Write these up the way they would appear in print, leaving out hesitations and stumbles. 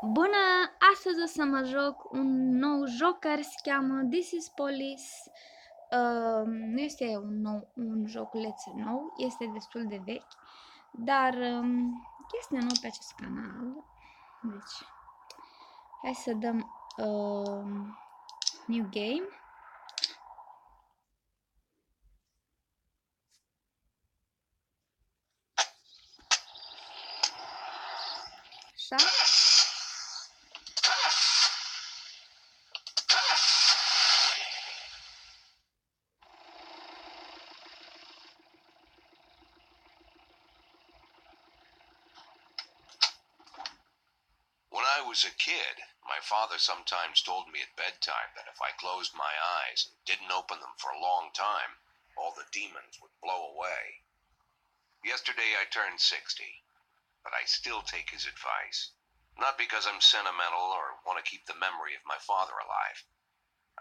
Bună! Astăzi o să mă joc un nou joc care se cheamă This is Police. Nu este un joculeț nou, este destul de vechi, dar este nou pe acest canal. Deci, hai să dăm New Game. Așa. When I was a kid, my father sometimes told me at bedtime that if I closed my eyes and didn't open them for a long time, all the demons would blow away. Yesterday I turned 60, but I still take his advice. Not because I'm sentimental or want to keep the memory of my father alive.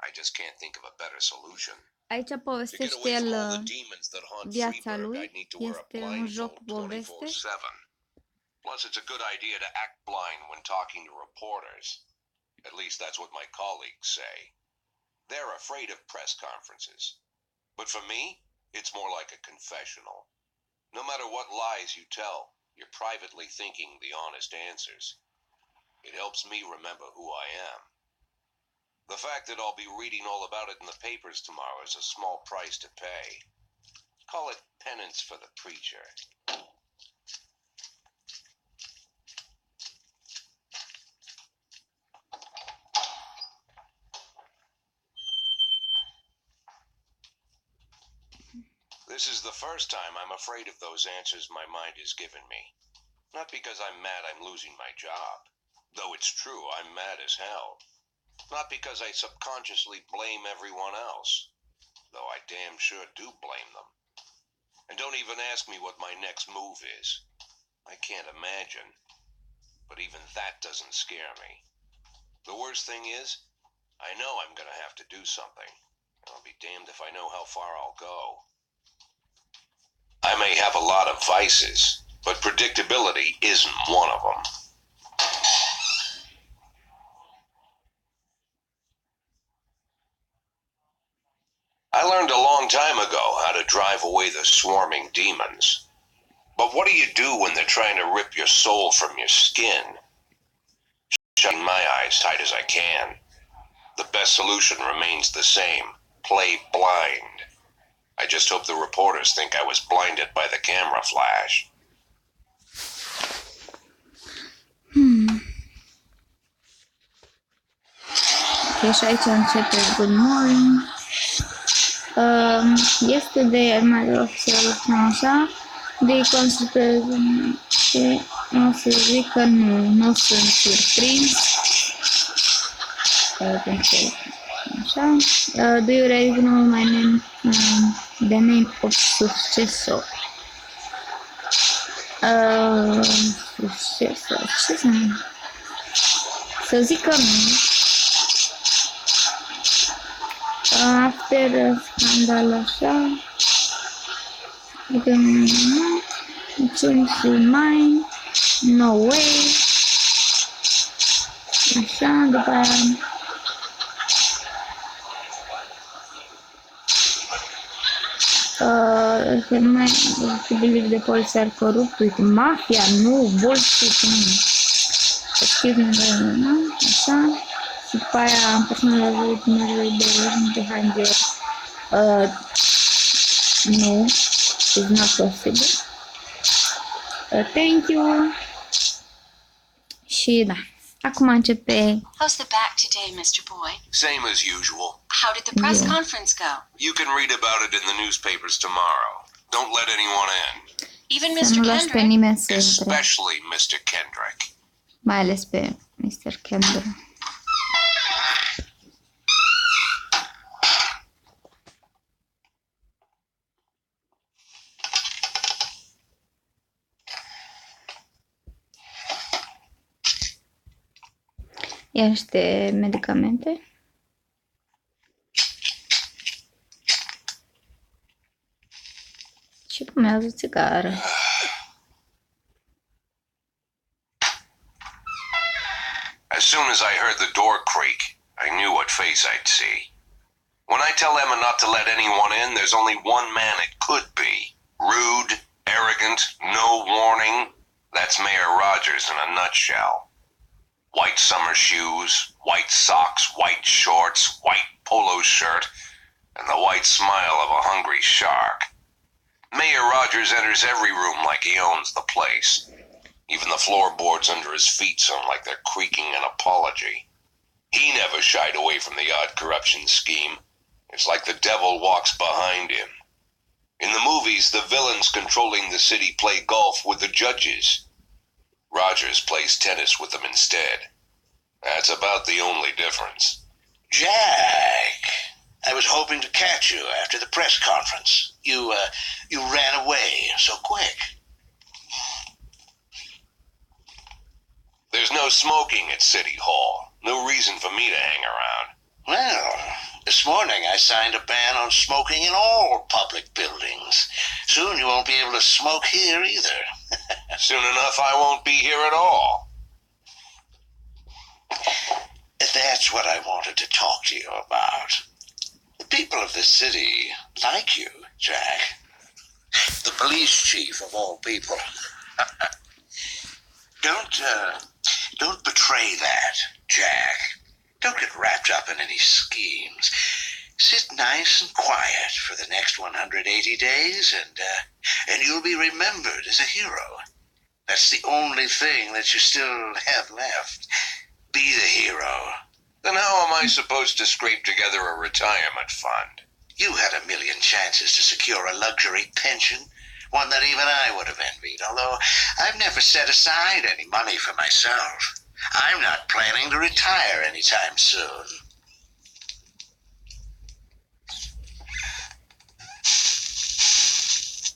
I just can't think of a better solution. Aici povestește el viața lui, este un joc poveste. Plus, it's a good idea to act blind when talking to reporters. At least that's what my colleagues say. They're afraid of press conferences. But for me, it's more like a confessional. No matter what lies you tell, you're privately thinking the honest answers. It helps me remember who I am. The fact that I'll be reading all about it in the papers tomorrow is a small price to pay. Call it penance for the preacher. This is the first time I'm afraid of those answers my mind has given me. Not because I'm mad I'm losing my job. Though it's true, I'm mad as hell. Not because I subconsciously blame everyone else. Though I damn sure do blame them. And don't even ask me what my next move is. I can't imagine. But even that doesn't scare me. The worst thing is, I know I'm gonna have to do something. I'll be damned if I know how far I'll go. I may have a lot of vices, but predictability isn't one of them. I learned a long time ago how to drive away the swarming demons. But what do you do when they're trying to rip your soul from your skin? Shutting my eyes tight as I can. The best solution remains the same. Play blind. I just hope the reporters think I was blinded by the camera flash. Ok, și aici începe Good Morning. Yesterday I might official așa. De consultă și o să zic că nu sunt surprins. Așa. Do you recognize my name? The name of successor. Successor. Ce înseamnă? Să zic că nu. After scandal așa. Adică nu. Change mine. No way. Așa, după aia. To believe the police are corrupt with mafia, nu, bullshit, nu. Excuse me, nu, așa. Și după aia, personal behind your, no, it's not possible. Thank you. Și da, acum începe. How's the back today, Mr. Boy? Same as usual. How did the press conference go? You can read about it in the newspapers tomorrow. Don't let anyone in. Even Să nu Mr. lași pe Kendrick? nimeni să intre, Especially Mr. Kendrick. mai ales pe Mr. Kendrick. Ia niște medicamente. Și fumează țigară. As soon as I heard the door creak, I knew what face I'd see. When I tell Emma not to let anyone in, there's only one man it could be. Rude, arrogant, no warning. That's Mayor Rogers in a nutshell. White summer shoes, white socks, white shorts, white polo shirt, and the white smile of a hungry shark. Mayor Rogers enters every room like he owns the place. Even the floorboards under his feet sound like they're creaking an apology. He never shied away from the odd corruption scheme. It's like the devil walks behind him. In the movies, the villains controlling the city play golf with the judges. Rogers plays tennis with them instead. That's about the only difference. Jack, I was hoping to catch you after the press conference. You ran away so quick. There's no smoking at City Hall. No reason for me to hang around. Well, this morning I signed a ban on smoking in all public buildings. Soon you won't be able to smoke here either. Soon enough, I won't be here at all. That's what I wanted to talk to you about. The people of the city like you, Jack. The police chief of all people. Don't betray that, Jack. Don't get wrapped up in any schemes. Sit nice and quiet for the next 180 days, and you'll be remembered as a hero. That's the only thing that you still have left. Be the hero. Then how am I supposed to scrape together a retirement fund? You had a million chances to secure a luxury pension, one that even I would have envied, although I've never set aside any money for myself. I'm not planning to retire anytime soon.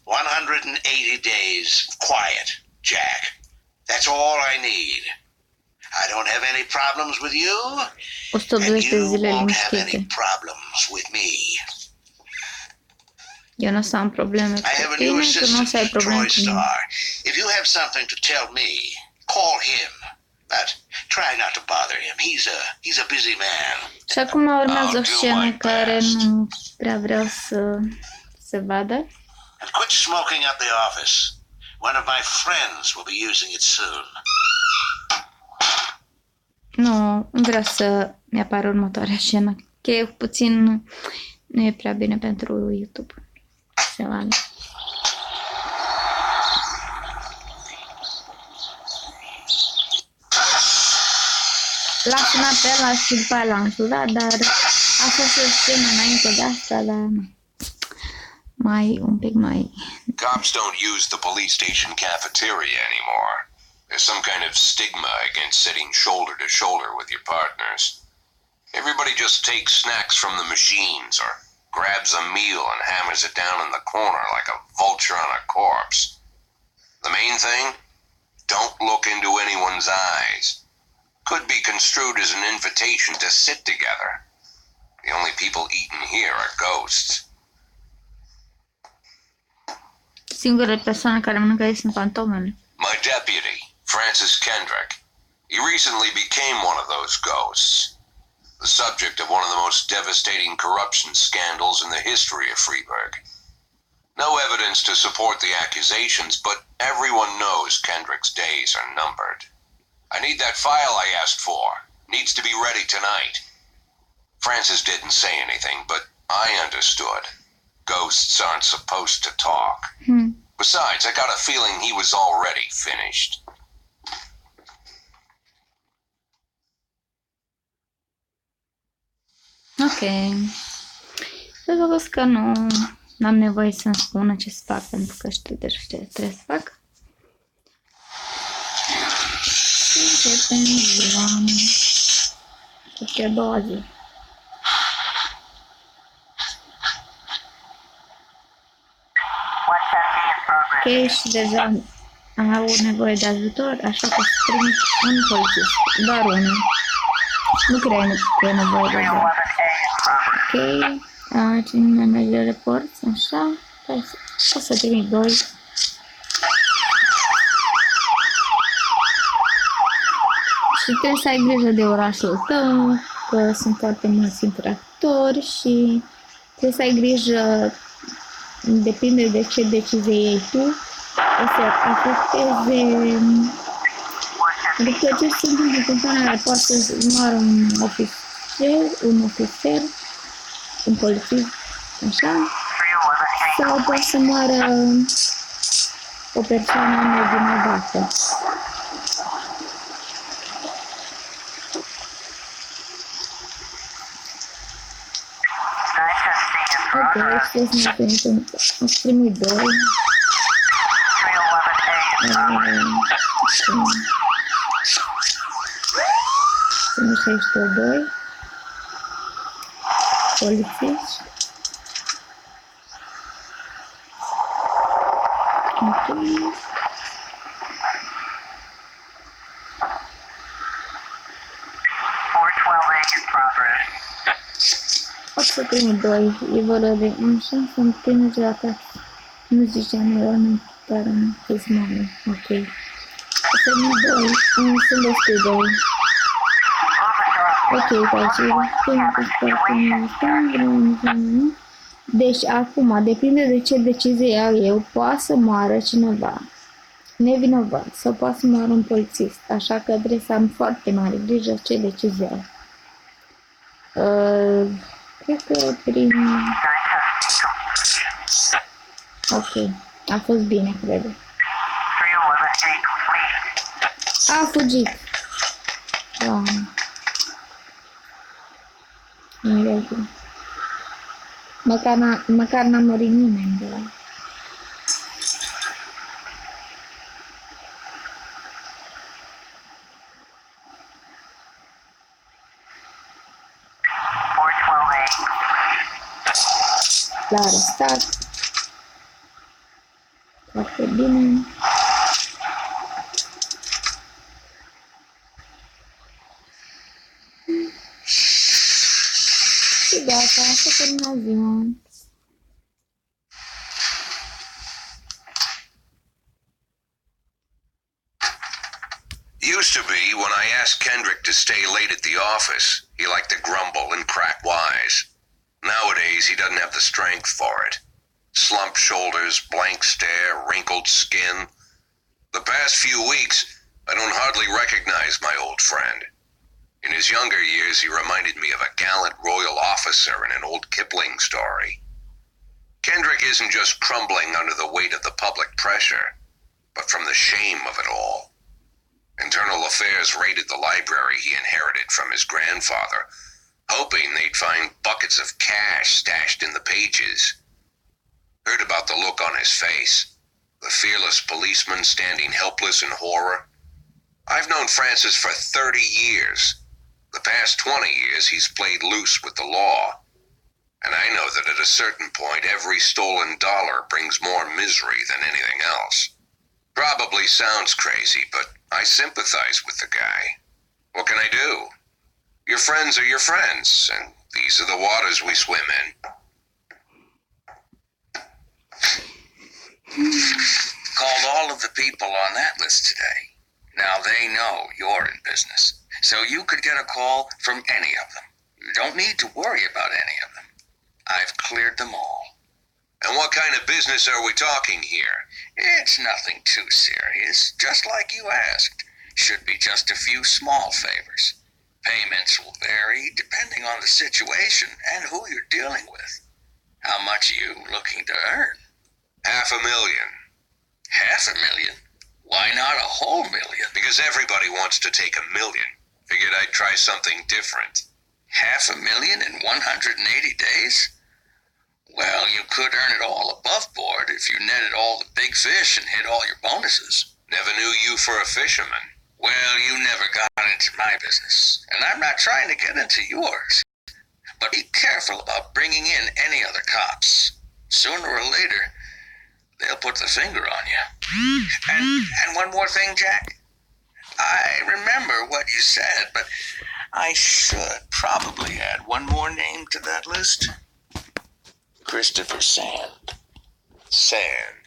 "180 days of quiet, Jack. That's all I need. I don't have any problems with you, and 112 you zile won't have any liniștite. problems with me. Eu nu o să am probleme I have cu a new tine, tu nu o să ai assistant, probleme Troy cu mine. Star. If you have something to tell me, call him. But try not to bother him. He's a busy man. Și acum urmează o I'll do scenă my care best. nu prea vreau să se vadă. And quit smoking up the office. One of my friends will be using it soon. Nu vreau să mi-apară următoarea scenă, că e puțin, nu e prea bine pentru YouTube. Se vadă. L-a sunat pe ăla și după aia l-a înjurat, dar a fost o scenă înainte de asta, dar nu. Un pic mai... Cops don't use the police station cafeteria anymore. There's some kind of stigma against sitting shoulder to shoulder with your partners. Everybody just takes snacks from the machines or grabs a meal and hammers it down in the corner like a vulture on a corpse. The main thing? Don't look into anyone's eyes. Could be construed as an invitation to sit together. The only people eaten here are ghosts. Singurele persoane care mănâncă aici sunt fantomele. My deputy, Francis Kendrick, he recently became one of those ghosts, the subject of one of the most devastating corruption scandals in the history of Freeburg. No evidence to support the accusations, but everyone knows Kendrick's days are numbered. I need that file I asked for. Needs to be ready tonight. Francis didn't say anything, but I understood. Ghosts aren't supposed to talk. Besides, I got a feeling he was already finished. Ok. Să că nu am nevoie să-mi spună ce să fac, pentru că știu deja ce trebuie să fac. Și începem ziua. Cred că e a doua zi. Ok, și deja am avut nevoie de ajutor, așa că să trimit un polițist, doar unul. Nu cred că e nevoie de doar. Ok, cine merge report, așa, o să trimit doi. Și trebuie să ai grijă de orașul tău, că sunt foarte mulți infractori și trebuie să ai grijă, depinde de ce decizie iei tu, o să afecteze, adică ce se întâmplă cu compania, poate să moară un ofițer, un polițist, așa, sau poate să moară o persoană nevinovată. Ok, aici trebuie să ne ați primit 2. Sunt 62 polițiști. Ok. O să primit 2. E vorba de așa, sunt primit de atac. Nu zice realmente, dar nu fiți mare. Ok. O să primit 2. Sunt destui 2. Ok, deci acum, depinde de ce decizie iau eu, poate să moară cineva nevinovat sau poate să moară un polițist, așa că trebuie să am foarte mare grijă ce decizie iau. Cred că prin... Ok, a fost bine, cred. A fugit. Doamne. Măcar n-a murit nimeni de la... L-a arestat. Foarte bine. Și gata, să termină ziua. Used to be, when I asked Kendrick to stay late at the office, he liked to grumble and crack wise. Nowadays, he doesn't have the strength for it. Slumped shoulders, blank stare, wrinkled skin. The past few weeks, I don't hardly recognize my old friend. In his younger years, he reminded me of a gallant royal officer in an old Kipling story. Kendrick isn't just crumbling under the weight of the public pressure, but from the shame of it all. Internal Affairs raided the library he inherited from his grandfather, hoping they'd find buckets of cash stashed in the pages. Heard about the look on his face, the fearless policeman standing helpless in horror. I've known Francis for 30 years. The past 20 years he's played loose with the law. And I know that at a certain point every stolen dollar brings more misery than anything else. Probably sounds crazy, but I sympathize with the guy. What can I do? Your friends are your friends, and these are the waters we swim in. Called all of the people on that list today. Now they know you're in business, so you could get a call from any of them. You don't need to worry about any of them. I've cleared them all. And what kind of business are we talking here? It's nothing too serious, just like you asked. Should be just a few small favors. Payments will vary depending on the situation and who you're dealing with. How much are you looking to earn? $500,000. $500,000? Why not a whole million? Because everybody wants to take $1 million. Figured I'd try something different. $500,000 in 180 days? Well, you could earn it all above board if you netted all the big fish and hit all your bonuses. Never knew you for a fisherman. Well, you never got into my business, and I'm not trying to get into yours. But be careful about bringing in any other cops. Sooner or later, they'll put the finger on you. And one more thing, Jack. I remember what you said, but I should probably add one more name to that list. Christopher Sand. Sand.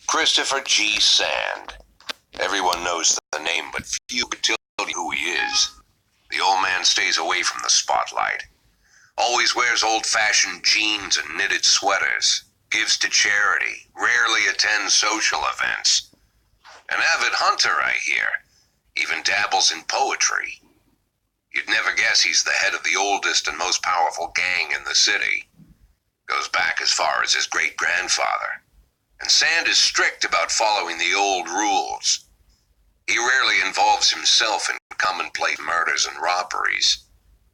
Christopher G. Sand. Everyone knows the name, but few can tell you who he is. The old man stays away from the spotlight. Always wears old-fashioned jeans and knitted sweaters. Gives to charity. Rarely attends social events. An avid hunter, I hear. Even dabbles in poetry. You'd never guess he's the head of the oldest and most powerful gang in the city. Goes back as far as his great-grandfather. And Sand is strict about following the old rules. He rarely involves himself in commonplace murders and robberies.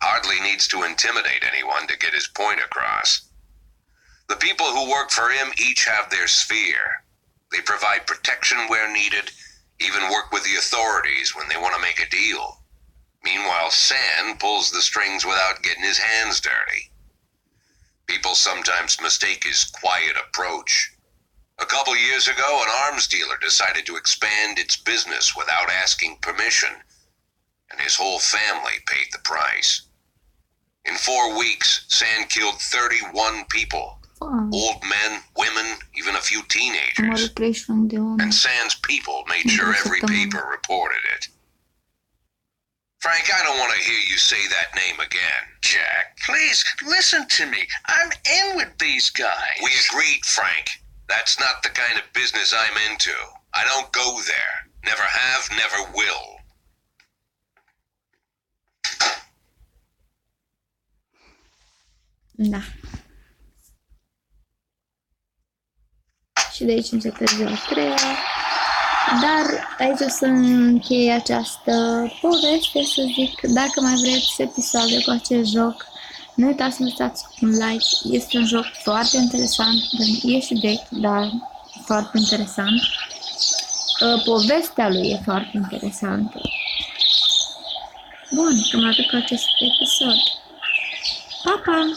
Hardly needs to intimidate anyone to get his point across. The people who work for him each have their sphere. They provide protection where needed, even work with the authorities when they want to make a deal. Meanwhile, Sand pulls the strings without getting his hands dirty. People sometimes mistake his quiet approach. A couple years ago, an arms dealer decided to expand its business without asking permission, and his whole family paid the price. In 4 weeks, Sand killed 31 people. Wow. Old men, women, even a few Am teenagers. omorât 31 de oameni. And Sand's people made sure every paper reported it. Frank, I don't want to hear you say that name again. Jack, please, listen to me. I'm in with these guys. We agreed, Frank. That's not the kind of business I'm into. I don't go there. Never have, never will. Da. Și de aici începe ziua a treia. Dar aici o să închei această poveste, să zic, dacă mai vreți episoade cu acest joc, nu uitați să lăsați un like. Este un joc foarte interesant, e și vechi, dar foarte interesant. Povestea lui e foarte interesantă. Bun, cam atât cu acest episod. Pa, pa!